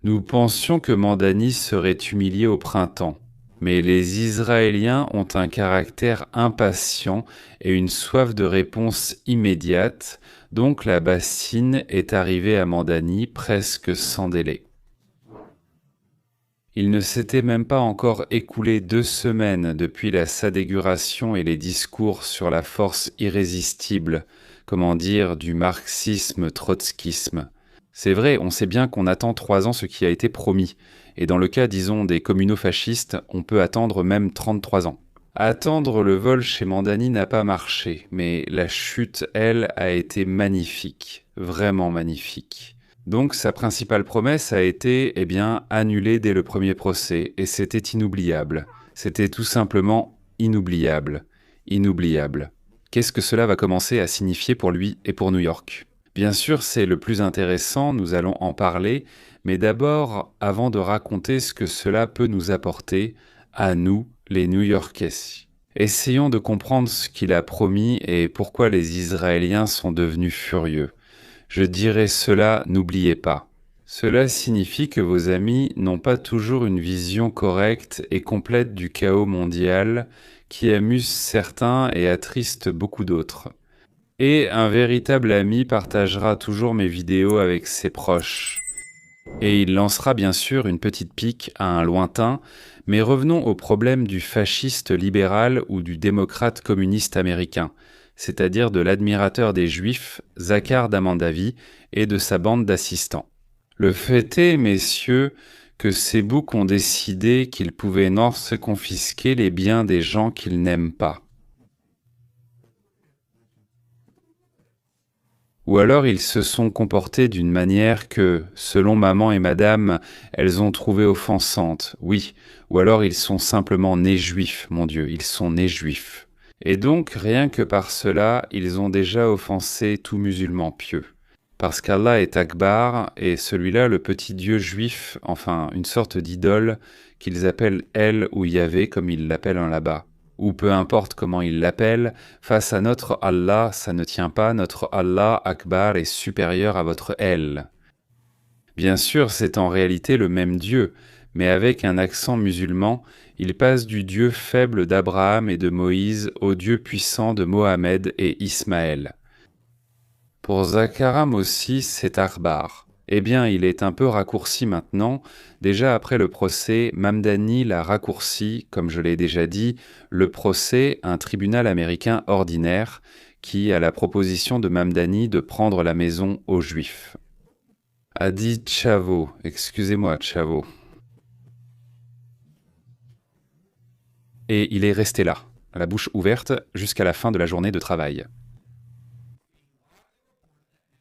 Nous pensions que Mandani serait humilié au printemps, mais les Israéliens ont un caractère impatient et une soif de réponse immédiate, donc la bassine est arrivée à Mandani presque sans délai. Il ne s'était même pas encore écoulé 2 semaines depuis la sadéguration et les discours sur la force irrésistible, comment dire, du marxisme-trotskisme. C'est vrai, on sait bien qu'on attend 3 ans ce qui a été promis, et dans le cas, disons, des communaux-fascistes, on peut attendre même 33 ans. Attendre le vol chez Mandani n'a pas marché, mais la chute, elle, a été magnifique, vraiment magnifique. Donc sa principale promesse a été, annulée dès le premier procès, et c'était inoubliable. C'était tout simplement inoubliable. Inoubliable. Qu'est-ce que cela va commencer à signifier pour lui et pour New York ? Bien sûr, c'est le plus intéressant, nous allons en parler, mais d'abord, avant de raconter ce que cela peut nous apporter, à nous, les New-Yorkais. Essayons de comprendre ce qu'il a promis et pourquoi les Israéliens sont devenus furieux. Je dirais cela, n'oubliez pas. Cela signifie que vos amis n'ont pas toujours une vision correcte et complète du chaos mondial qui amuse certains et attriste beaucoup d'autres. Et un véritable ami partagera toujours mes vidéos avec ses proches. Et il lancera bien sûr une petite pique à un lointain, mais revenons au problème du fasciste libéral ou du démocrate communiste américain, c'est-à-dire de l'admirateur des Juifs, Zakhar Damandavi, et de sa bande d'assistants. Le fait est, messieurs, que ces boucs ont décidé qu'ils pouvaient se confisquer les biens des gens qu'ils n'aiment pas. Ou alors ils se sont comportés d'une manière que, selon maman et madame, elles ont trouvé offensante, oui, ou alors ils sont simplement nés juifs, mon Dieu, ils sont nés juifs. Et donc, rien que par cela, ils ont déjà offensé tout musulman pieux. Parce qu'Allah est Akbar, et celui-là, le petit dieu juif, enfin une sorte d'idole, qu'ils appellent El ou Yahvé, comme ils l'appellent là-bas. Ou peu importe comment ils l'appellent, face à notre Allah, ça ne tient pas, notre Allah Akbar est supérieur à votre El. Bien sûr, c'est en réalité le même Dieu, mais avec un accent musulman, il passe du Dieu faible d'Abraham et de Moïse au Dieu puissant de Mohamed et Ismaël. Pour Zakaram aussi, c'est Akbar. Eh bien, il est un peu raccourci maintenant. Déjà après le procès, Mamdani l'a raccourci, comme je l'ai déjà dit, le procès, un tribunal américain ordinaire, qui a la proposition de Mamdani de prendre la maison aux Juifs. A dit Chavo, excusez-moi Chavo. Et il est resté là, la bouche ouverte, jusqu'à la fin de la journée de travail.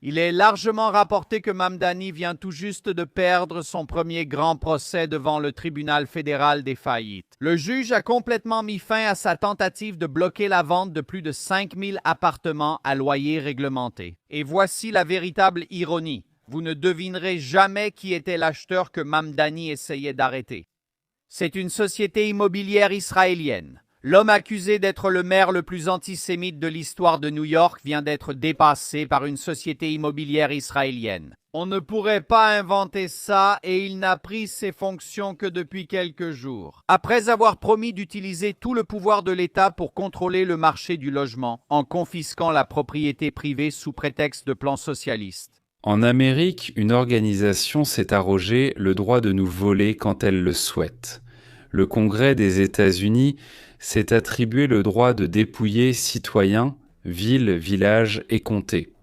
Il est largement rapporté que Mamdani vient tout juste de perdre son premier grand procès devant le tribunal fédéral des faillites. Le juge a complètement mis fin à sa tentative de bloquer la vente de plus de 5000 appartements à loyer réglementé. Et voici la véritable ironie. Vous ne devinerez jamais qui était l'acheteur que Mamdani essayait d'arrêter. C'est une société immobilière israélienne. L'homme accusé d'être le maire le plus antisémite de l'histoire de New York vient d'être dépassé par une société immobilière israélienne. On ne pourrait pas inventer ça et il n'a pris ses fonctions que depuis quelques jours. Après avoir promis d'utiliser tout le pouvoir de l'État pour contrôler le marché du logement, en confisquant la propriété privée sous prétexte de plan socialiste. En Amérique, une organisation s'est arrogé le droit de nous voler quand elle le souhaite. Le Congrès des États-Unis s'est attribué le droit de dépouiller citoyens, villes, villages et comtés.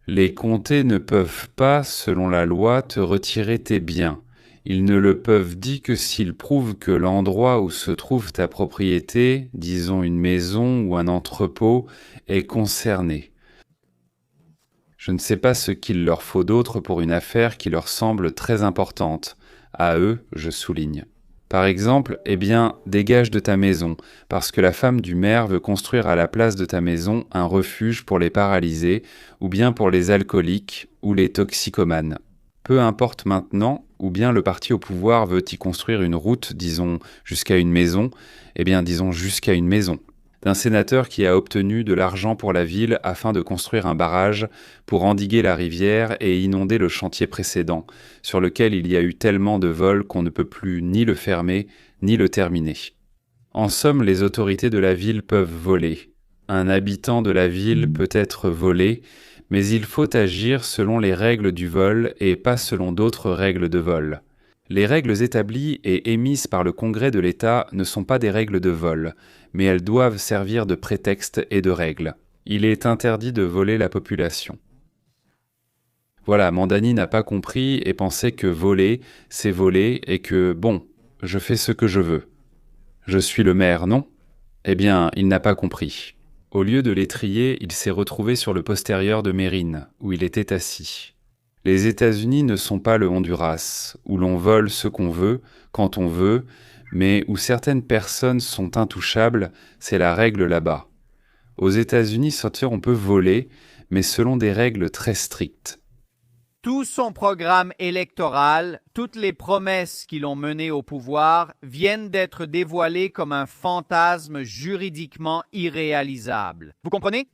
Les comtés ne peuvent pas, selon la loi, te retirer tes biens. Ils ne le peuvent dire que s'ils prouvent que l'endroit où se trouve ta propriété, disons une maison ou un entrepôt, est concerné. Je ne sais pas ce qu'il leur faut d'autre pour une affaire qui leur semble très importante. À eux, je souligne. Par exemple, dégage de ta maison, parce que la femme du maire veut construire à la place de ta maison un refuge pour les paralysés, ou bien pour les alcooliques ou les toxicomanes. Peu importe maintenant, ou bien le parti au pouvoir veut y construire une route, disons, jusqu'à une maison, disons jusqu'à une maison. d'un sénateur qui a obtenu de l'argent pour la ville afin de construire un barrage pour endiguer la rivière et inonder le chantier précédent, sur lequel il y a eu tellement de vols qu'on ne peut plus ni le fermer, ni le terminer. En somme, les autorités de la ville peuvent voler. Un habitant de la ville peut être volé, mais il faut agir selon les règles du vol et pas selon d'autres règles de vol. Les règles établies et émises par le Congrès de l'État ne sont pas des règles de vol, mais elles doivent servir de prétexte et de règle. Il est interdit de voler la population. Voilà, Mandani n'a pas compris et pensait que voler, c'est voler et que, bon, je fais ce que je veux. Je suis le maire, non? Eh bien, il n'a pas compris. Au lieu de l'étrier, il s'est retrouvé sur le postérieur de Mérine, où il était assis. Les États-Unis ne sont pas le Honduras, où l'on vole ce qu'on veut, quand on veut, mais où certaines personnes sont intouchables, c'est la règle là-bas. Aux États-Unis, on peut voler, mais selon des règles très strictes. Tout son programme électoral, toutes les promesses qui l'ont mené au pouvoir viennent d'être dévoilées comme un fantasme juridiquement irréalisable. Vous comprenez?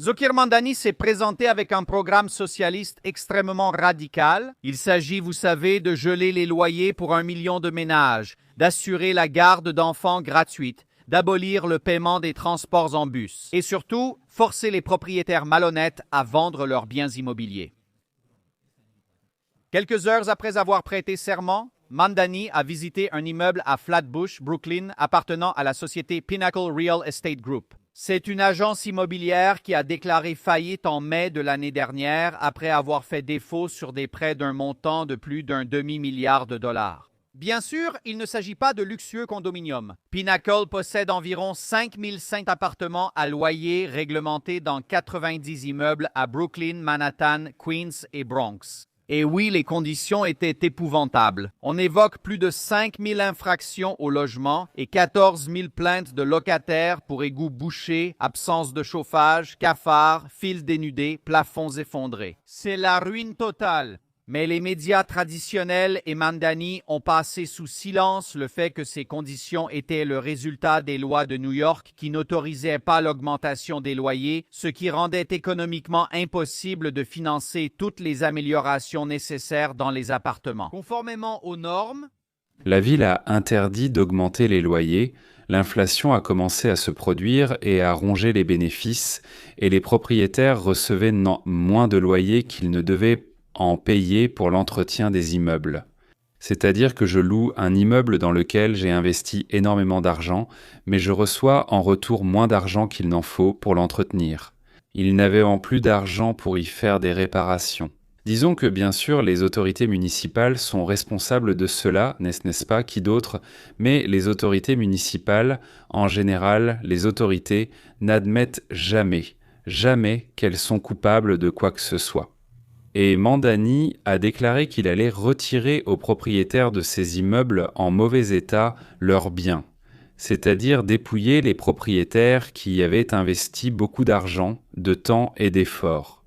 Zokhir Mandani s'est présenté avec un programme socialiste extrêmement radical. Il s'agit, vous savez, de geler les loyers pour 1 million de ménages, d'assurer la garde d'enfants gratuite, d'abolir le paiement des transports en bus et surtout, forcer les propriétaires malhonnêtes à vendre leurs biens immobiliers. Quelques heures après avoir prêté serment, Mandani a visité un immeuble à Flatbush, Brooklyn, appartenant à la société Pinnacle Real Estate Group. C'est une agence immobilière qui a déclaré faillite en mai de l'année dernière après avoir fait défaut sur des prêts d'un montant de plus d'un demi-milliard de dollars. Bien sûr, il ne s'agit pas de luxueux condominiums. Pinnacle possède environ 5005 appartements à loyer réglementés dans 90 immeubles à Brooklyn, Manhattan, Queens et Bronx. Et oui, les conditions étaient épouvantables. On évoque plus de 5000 infractions au logement et 14 000 plaintes de locataires pour égouts bouchés, absence de chauffage, cafards, fils dénudés, plafonds effondrés. C'est la ruine totale. Mais les médias traditionnels et Mandani ont passé sous silence le fait que ces conditions étaient le résultat des lois de New York qui n'autorisaient pas l'augmentation des loyers, ce qui rendait économiquement impossible de financer toutes les améliorations nécessaires dans les appartements. Conformément aux normes, la ville a interdit d'augmenter les loyers, l'inflation a commencé à se produire et à ronger les bénéfices, et les propriétaires recevaient moins de loyers qu'ils ne devaient en payer pour l'entretien des immeubles. C'est-à-dire que je loue un immeuble dans lequel j'ai investi énormément d'argent, mais je reçois en retour moins d'argent qu'il n'en faut pour l'entretenir. Ils n'avaient en plus d'argent pour y faire des réparations. Disons que bien sûr les autorités municipales sont responsables de cela, n'est-ce pas, qui d'autre, mais les autorités municipales, en général, les autorités n'admettent jamais qu'elles sont coupables de quoi que ce soit. Et Mandani a déclaré qu'il allait retirer aux propriétaires de ces immeubles en mauvais état leurs biens, c'est-à-dire dépouiller les propriétaires qui y avaient investi beaucoup d'argent, de temps et d'efforts.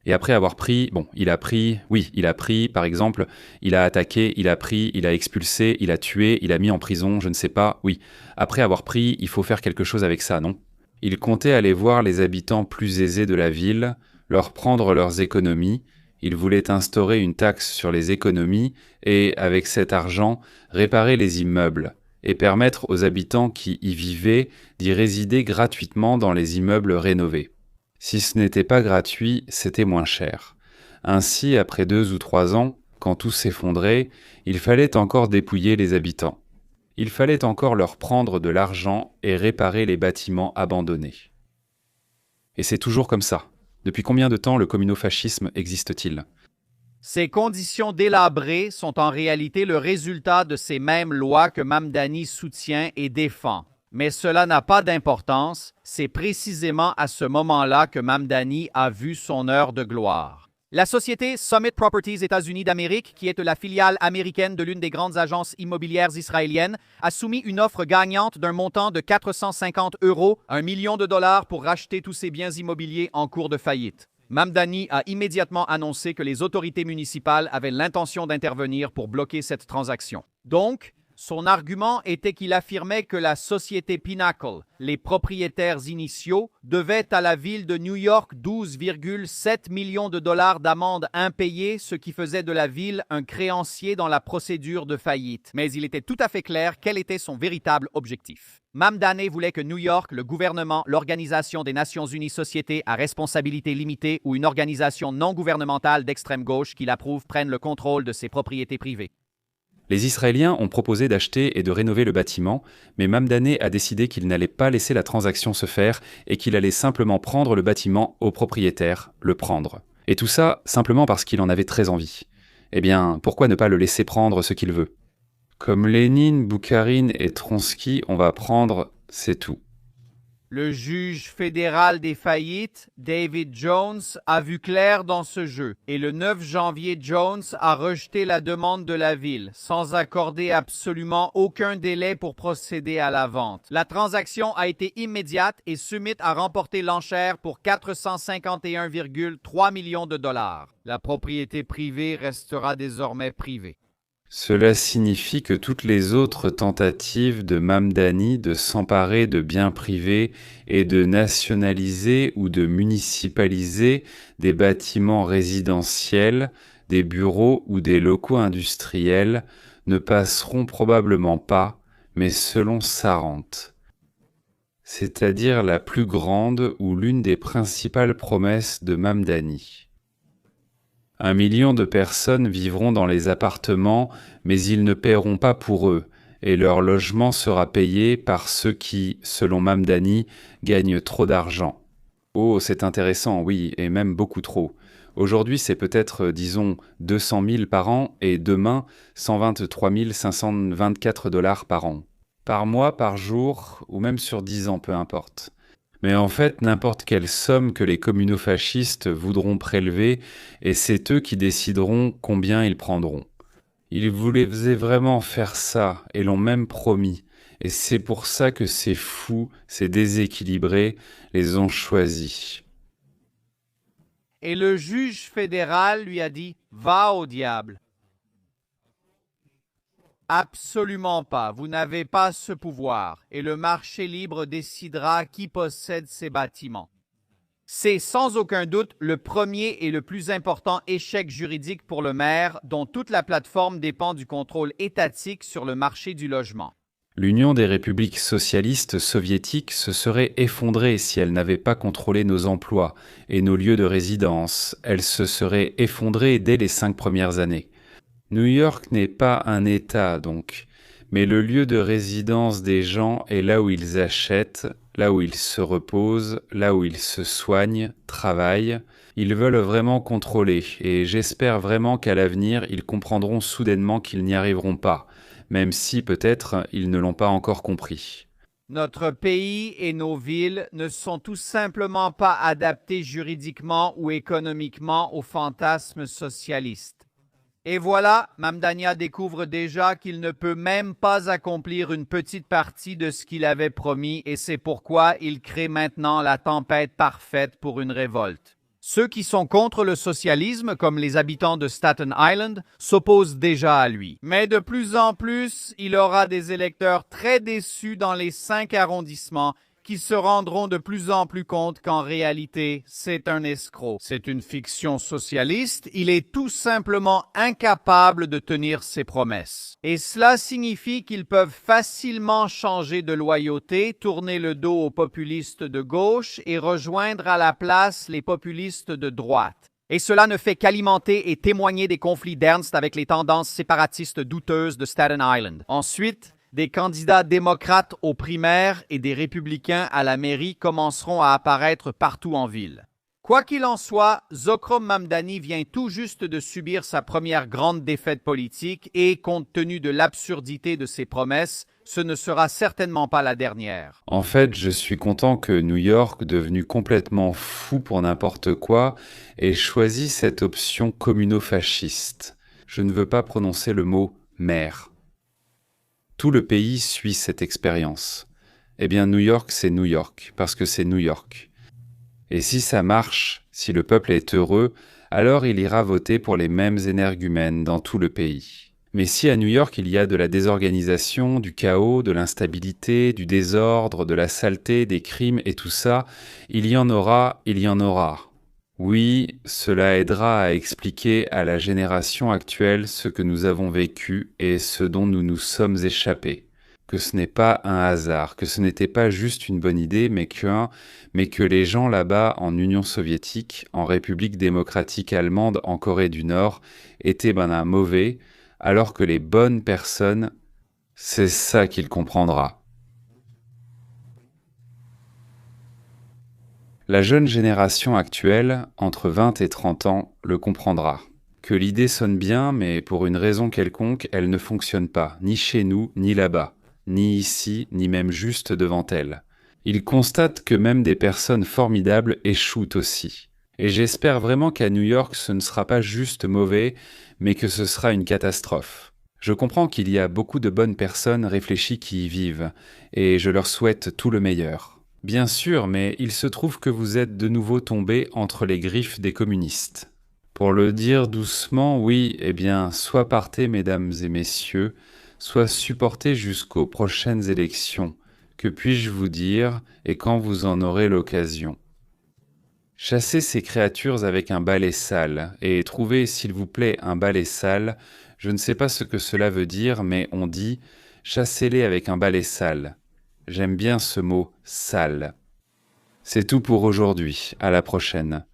Et après avoir pris, il a pris, par exemple, il a attaqué, il a expulsé, il a tué, il a mis en prison, je ne sais pas, oui. Après avoir pris, il faut faire quelque chose avec ça, non? Il comptait aller voir les habitants plus aisés de la ville, leur prendre leurs économies, il voulait instaurer une taxe sur les économies et, avec cet argent, réparer les immeubles et permettre aux habitants qui y vivaient d'y résider gratuitement dans les immeubles rénovés. Si ce n'était pas gratuit, c'était moins cher. Ainsi, après 2 ou 3 ans, quand tout s'effondrait, il fallait encore dépouiller les habitants. Il fallait encore leur prendre de l'argent et réparer les bâtiments abandonnés. Et c'est toujours comme ça. Depuis combien de temps le communofascisme existe-t-il? Ces conditions délabrées sont en réalité le résultat de ces mêmes lois que Mamdani soutient et défend. Mais cela n'a pas d'importance, c'est précisément à ce moment-là que Mamdani a vu son heure de gloire. La société Summit Properties États-Unis d'Amérique, qui est la filiale américaine de l'une des grandes agences immobilières israéliennes, a soumis une offre gagnante d'un montant de 450 €, 1 million de dollars pour racheter tous ses biens immobiliers en cours de faillite. Mamdani a immédiatement annoncé que les autorités municipales avaient l'intention d'intervenir pour bloquer cette transaction. Donc, Son argument était qu'il affirmait que la société Pinnacle, les propriétaires initiaux, devaient à la ville de New York 12,7 millions de dollars d'amende impayée, ce qui faisait de la ville un créancier dans la procédure de faillite. Mais il était tout à fait clair quel était son véritable objectif. Mamdani voulait que New York, le gouvernement, l'Organisation des Nations Unies Société à responsabilité limitée ou une organisation non gouvernementale d'extrême gauche qui l'approuve prenne le contrôle de ses propriétés privées. Les Israéliens ont proposé d'acheter et de rénover le bâtiment, mais Mamdani a décidé qu'il n'allait pas laisser la transaction se faire et qu'il allait simplement prendre le bâtiment au propriétaire, le prendre. Et tout ça simplement parce qu'il en avait très envie. Eh bien, pourquoi ne pas le laisser prendre ce qu'il veut? Comme Lénine, Boukharine et Trotsky, on va prendre, c'est tout. Le juge fédéral des faillites, David Jones, a vu clair dans ce jeu et le 9 janvier, Jones a rejeté la demande de la ville sans accorder absolument aucun délai pour procéder à la vente. La transaction a été immédiate et Summit a remporté l'enchère pour 451,3 millions de dollars. La propriété privée restera désormais privée. Cela signifie que toutes les autres tentatives de Mamdani de s'emparer de biens privés et de nationaliser ou de municipaliser des bâtiments résidentiels, des bureaux ou des locaux industriels ne passeront probablement pas, mais selon sa rente, c'est-à-dire la plus grande ou l'une des principales promesses de Mamdani. 1 million de personnes vivront dans les appartements, mais ils ne paieront pas pour eux, et leur logement sera payé par ceux qui, selon Mamdani, gagnent trop d'argent. Oh, c'est intéressant, oui, et même beaucoup trop. Aujourd'hui, c'est peut-être, disons, 200 000 par an, et demain, 123 524 dollars par an. Par mois, par jour, ou même sur 10 ans, peu importe. Mais en fait, n'importe quelle somme que les communaux-fascistes voudront prélever, et c'est eux qui décideront combien ils prendront. Ils voulaient vraiment faire ça, et l'ont même promis, et c'est pour ça que ces fous, ces déséquilibrés, les ont choisis. Et le juge fédéral lui a dit « Va au diable ». Absolument pas. Vous n'avez pas ce pouvoir et le marché libre décidera qui possède ces bâtiments. C'est sans aucun doute le premier et le plus important échec juridique pour le maire dont toute la plateforme dépend du contrôle étatique sur le marché du logement. L'Union des républiques socialistes soviétiques se serait effondrée si elle n'avait pas contrôlé nos emplois et nos lieux de résidence. Elle se serait effondrée dès les 5 premières années. New York n'est pas un État, donc, mais le lieu de résidence des gens est là où ils achètent, là où ils se reposent, là où ils se soignent, travaillent. Ils veulent vraiment contrôler, et j'espère vraiment qu'à l'avenir, ils comprendront soudainement qu'ils n'y arriveront pas, même si, peut-être, ils ne l'ont pas encore compris. Notre pays et nos villes ne sont tout simplement pas adaptés juridiquement ou économiquement aux fantasmes socialistes. Et voilà, Mamdani découvre déjà qu'il ne peut même pas accomplir une petite partie de ce qu'il avait promis et c'est pourquoi il crée maintenant la tempête parfaite pour une révolte. Ceux qui sont contre le socialisme, comme les habitants de Staten Island, s'opposent déjà à lui. Mais de plus en plus, il aura des électeurs très déçus dans les 5 arrondissements qui se rendront de plus en plus compte qu'en réalité, c'est un escroc. C'est une fiction socialiste, il est tout simplement incapable de tenir ses promesses. Et cela signifie qu'ils peuvent facilement changer de loyauté, tourner le dos aux populistes de gauche et rejoindre à la place les populistes de droite. Et cela ne fait qu'alimenter et témoigner des conflits d'Ernst avec les tendances séparatistes douteuses de Staten Island. Ensuite, des candidats démocrates aux primaires et des républicains à la mairie commenceront à apparaître partout en ville. Quoi qu'il en soit, Zokrom Mamdani vient tout juste de subir sa première grande défaite politique et, compte tenu de l'absurdité de ses promesses, ce ne sera certainement pas la dernière. En fait, je suis content que New York, devenu complètement fou pour n'importe quoi, ait choisi cette option communo-fasciste. Je ne veux pas prononcer le mot « maire ». Tout le pays suit cette expérience. Eh bien, New York, c'est New York, parce que c'est New York. Et si ça marche, si le peuple est heureux, alors il ira voter pour les mêmes énergumènes dans tout le pays. Mais si à New York il y a de la désorganisation, du chaos, de l'instabilité, du désordre, de la saleté, des crimes et tout ça, il y en aura, il y en aura. Oui, cela aidera à expliquer à la génération actuelle ce que nous avons vécu et ce dont nous nous sommes échappés. Que ce n'est pas un hasard, que ce n'était pas juste une bonne idée, mais que les gens là-bas en Union soviétique, en République démocratique allemande, en Corée du Nord, étaient un mauvais, alors que les bonnes personnes, c'est ça qu'il comprendra. La jeune génération actuelle, entre 20 et 30 ans, le comprendra. Que l'idée sonne bien, mais pour une raison quelconque, elle ne fonctionne pas, ni chez nous, ni là-bas, ni ici, ni même juste devant elle. Il constate que même des personnes formidables échouent aussi. Et j'espère vraiment qu'à New York, ce ne sera pas juste mauvais, mais que ce sera une catastrophe. Je comprends qu'il y a beaucoup de bonnes personnes réfléchies qui y vivent, et je leur souhaite tout le meilleur. Bien sûr, mais il se trouve que vous êtes de nouveau tombé entre les griffes des communistes. Pour le dire doucement, oui, eh bien, soit partez, mesdames et messieurs, soit supportez jusqu'aux prochaines élections. Que puis-je vous dire, et quand vous en aurez l'occasion? Chassez ces créatures avec un balai sale, et trouvez, s'il vous plaît, un balai sale. Je ne sais pas ce que cela veut dire, mais on dit « chassez-les avec un balai sale ». J'aime bien ce mot « sale ». C'est tout pour aujourd'hui, à la prochaine.